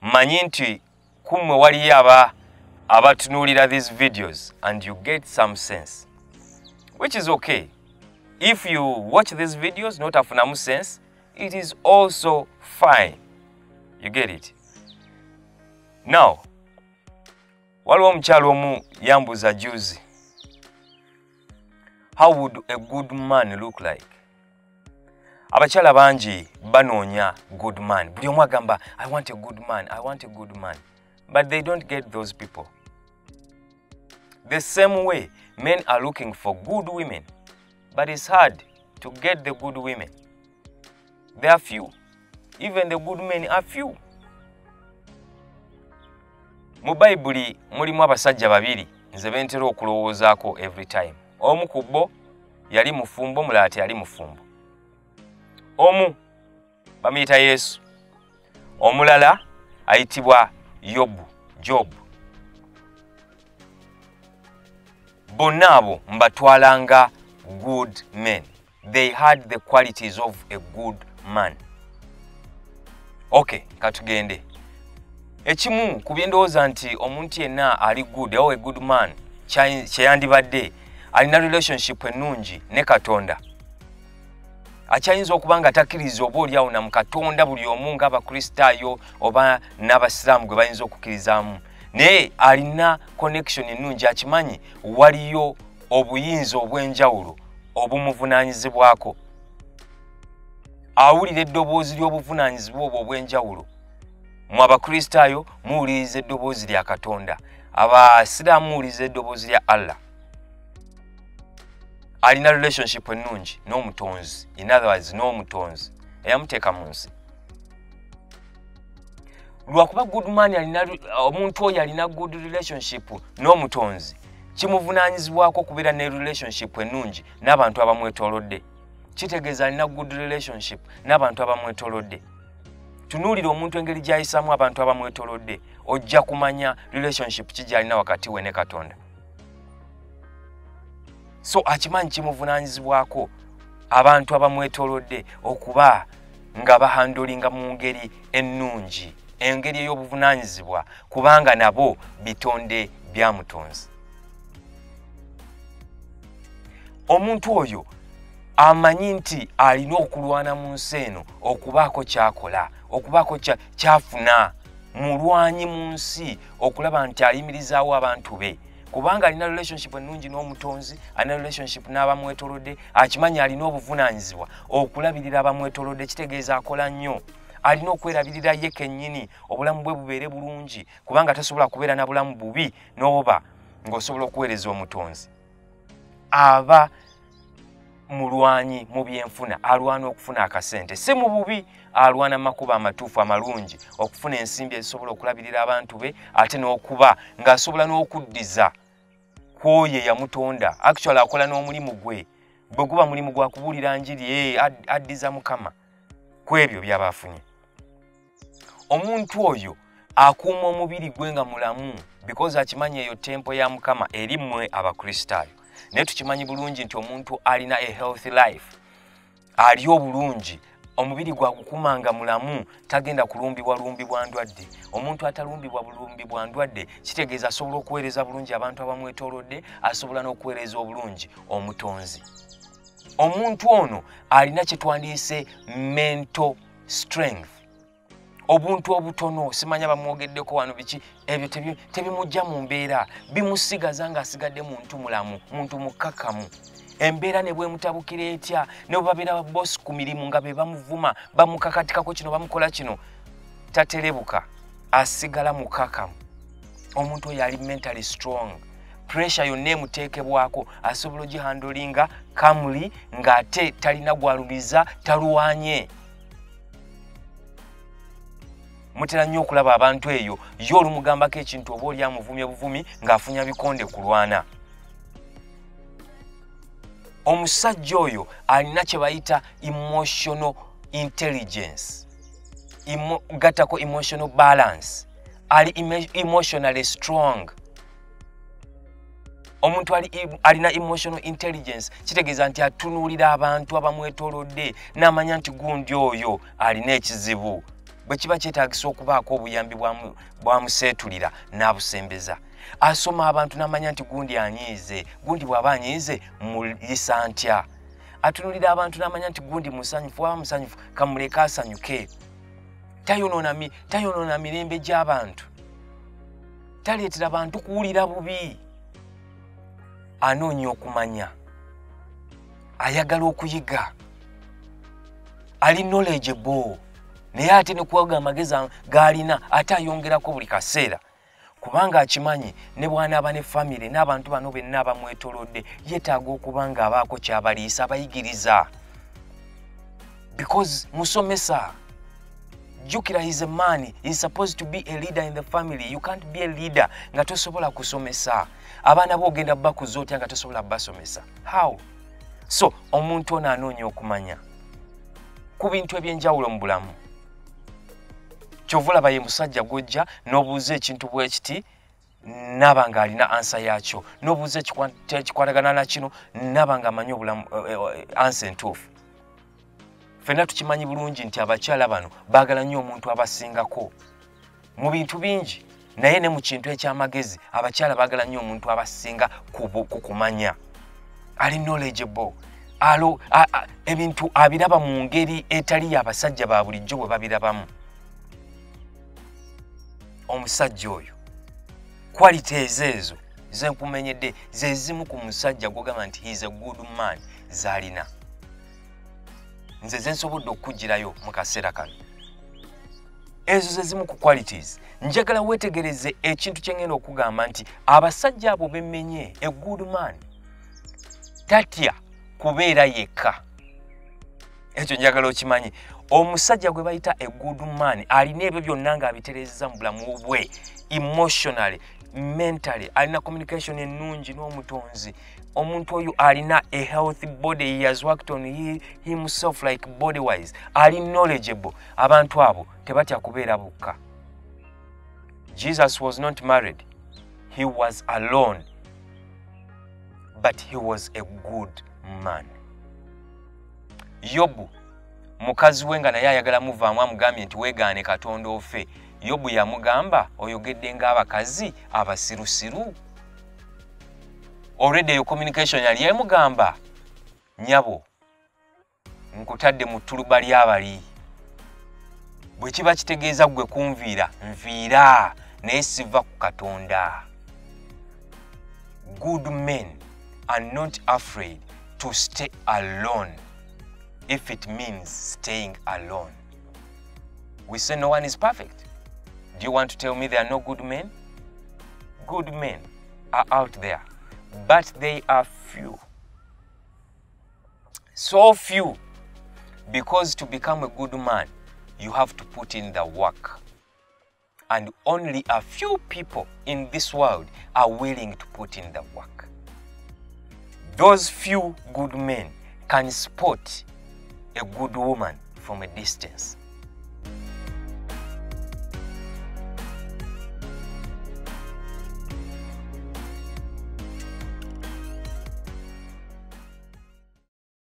manyi nti kumwe waliyo abatunuulira these videos and you get some sense, which is okay. If you watch these videos not afunamu sense, it is also fine. You get it? Now, waliwo omukyalo omu yambuza juzi, how would a good man look like? Abakyala bangi banoonya good man. Buli omu agamba, I want a good man, I want a good man. But they don't get those people. The same way, men are looking for good women. But it's hard to get the good women. They are few. Even the good men are few. Mu Bayibuli mulimu abasajja babiri nze bentera okulowoozaako every time. Omu ku bo yali mufumbo, omulala teyali mufumbo. Omu bamuyita Yesu, omulala ayitibwa Job. Bonna abo mbatwalanga good men. They had the qualities of a good man. Okay, katugende. Ekimu ku byendowooza nti omuntu yenna ali good, a good man, kyeyandibadde alina relationship ennungi ne Katonda. Akyayinza okuba nga takkiriza oba oliawo na mu Katonda buli omu ng'Abakristaayo oba n'Abasiraamu gwe bayinza okukkirizamu. Naye alina connection ennungi, akimanyi waliyo obuyinza obw'enjawulo obumuvunaanyizibwako. Awulira eddoboozi ly'obuvunaanyizibwa obwo obw'enjawulo. Mu Abakristaayo muwuliriza eddoboozi lya Katonda, Abasiraamu muwuliriza eddoboozi lya Allah. Alina relationship ennungi n'omutonzi, in other words n'omutonzi eyamuteeka mu nsi. Lwakuba good man omuntu oyo alina good relationship n'omutonzi, kimuvunaanyizibwako okubeera ne relationship ennungi n'abantu abamwetoolodde. Kitegeeza alina good relationship n'abantu abamwetoolodde. Tunuulira omuntu engeri gy'ayisaamu abantu abamwetoolodde, ojja kumanya relationship ki gy'alina wakati we ne Katonda. So akimanyi kimuvunaanyizibwako abantu abamwetoolodde okuba nga bahandolinga mu ngeri ennungi, engeri ey'obuvunaanyizibwa, kubanga nabo bitonde byamutonzi. Omuntu oyo amanyi nti alina okulwana mu nsi eno, okubaako kyakola, okubaako kyafuna, mulwanyi mu nsi, okulaba nti ayimirizaawo abantu be. Kubanga alina relationship ennungi n'omutonzi, alina relationship n'abamwetoolodde, akimanyi alina obuvunaanyizibwa okulabirira abamwetoolodde. Kitegeeza akola nnyo. Alina okwerabirira ye kennyini obulamu bwe bubeere bulungi, kubanga tasobola kubeera na bulamu bubi n'oba ng'osobola okuweereza omutonzi. Aba mulwanyi mu byenfuna, alwana okufuna akasente, si mu bubi, alwana makuba amatuufu amalungi okufuna ensimbi ezisobola okulabirira abantu be, ate n'okuba ng'asobola n'okuddiza kwoye yamutonda. Actually akola n'omulimu gwe, bwe guba mulimu gwa kubuulira njiri, addiza Mukama ku ebyo by'aba afunye. Omuntu oyo akuuma omubiri gwe nga mulamu, because akimanyi eyo tempo ya Mukama eri mmwe Abakristaayo. Naye tukimanyi bulungi nti omuntu alina a healthy life, ali obulungi, omubiri gwagukumanga mulamu, tagenda kulumbibwa ndwadde. Omuntu atalumbibwa ndwadde, kitegeeza asobola okuweereza bulungi abantu abamwetoolodde, asobola n'okuweereza obulungi omutonzi. Omuntu ono alina kye twandiyise mental strength. Obuntu obutono, simanya bamwogeddeko wano biki, ebyo tebimujja mu mbeera, bimusigaza ng'asigadde muntu mulamu, muntu mukkakkamu. Embeera ne bwemutabukira etya, ne bwe babeera boss ku mirimu nga be bamuvuma, bamukakatikako kino, bamukola kino, taterebuka, asigala mukkakkamu. Omuntu oyo ali mentally strong. Pressure yonna emuteekebwako asobola ogihandolinga calmly, ng'ate talina gwalubiza, taluwanye. Mutera nnyo okulaba abantu eyo yo olumugambako ekintu oba oli amuvumye buvumi ng'afunya bikonde kulwana. Omusajja oyo alina kye bayita emotional intelligence, gattako emotional balance, ali emotionally strong. Omuntu alina emotional intelligence, kitegeeza nti atunuulira abantu abamwetoolodde n'amanya nti gundi oyo alina ekizibu. bwe kiba kyetaagisa okubaako obuyambi bwamuseetulira n'abusembeza. Asoma abantu n'amanya nti gundi anyiize, gundi bw'aba anyiize muyisa ntya. Atunulira abantu n'amanya nti gundi musanyufu, waba musanyufu kamuleka asanyuke. Tayonoona mirembe gy'abantu, taleetera abantu kuwulira bubi. Anoonya okumanya, ayagala okuyiga, ali knowledgeable, naye ate ne kuwaga amagezi g'alina ate ayongerako buli kaseera, kubanga akimanyi ne bw'anaaba ne famire n'abantu bano benna abamwetoolodde yeetaaga okuba ng'abaako ky'abaliisa abayigiriza. Because musomesa, jjukira is a man, is supposed to be a leader in the family. You can't be a leader nga tosobola kusomesa. Abaana b'ogenda bakuza otya nga tosobola basomesa. How? So omuntu ono anoonya okumanya ku bintu eby'enjawulo mu bulamu. Kyova olaba ye musajja gw'ojja n'obuuza ekintu bwe kiti n'aba ng'alina ansa yaakyo, n'obuuza ekikwatagana na kino n'aba ng'amanyi obulamu ansa entuufu. Ffenna tukimanyi bulungi nti abakyala bano baagala nnyo omuntu abasingako mu bintu bingi, naye ne mu kintu eky'amagezi abakyala baagala nnyo omuntu abasinga ku kumanya. Ali knowledgeable, ebintu abiraba mu ngeri etali y'abasajja ba bulijjo bwe babirabamu. Omusajja oyo qualities ezo ze nkumenyedde ze zimu ku musajja gw'ogamba nti he is a good man z'alina. Nze ze nsobodde okugirayo mu kaseera kano. Ezo ze zimu ku qualities. Njagala weetegereze ekintu kye ngenda okugamba nti abasajja abo bemmenye, a good man tatya kubeera yekka. Ekyo njagala okimanyi. Omusajja gwe bayita a good man alina ebyo byonna ng'abitereezezza mu bulamu bwe, emotionally, mentally, alina communication ennungi n'omutonzi. Omuntu oyo alina a healthy body, he has worked on himself like body wise, ali knowledgeable. Abantu abo tebatya kubeera bokka. Jesus was not married, he was alone, but he was a good man. Yobu mukazi we nga naye ayagala muvaamu amugambye nti weegaane Katonda ofe. Yobu yamugamba oyogedde ng'abakazi abasirusiru. Already your communication yali yamugamba nyabo nkutadde mu ttuluba ly'abali. Bwe kiba kitegeeza gwe kunviira nviira naye siva ku Katonda. Good men are not afraid to stay alone if it means staying alone. We say no one is perfect. Do you want to tell me there are no good men? Good men are out there, but they are few. So few, because to become a good man, you have to put in the work. And only a few people in this world are willing to put in the work. Those few good men can spot a good woman from a distance.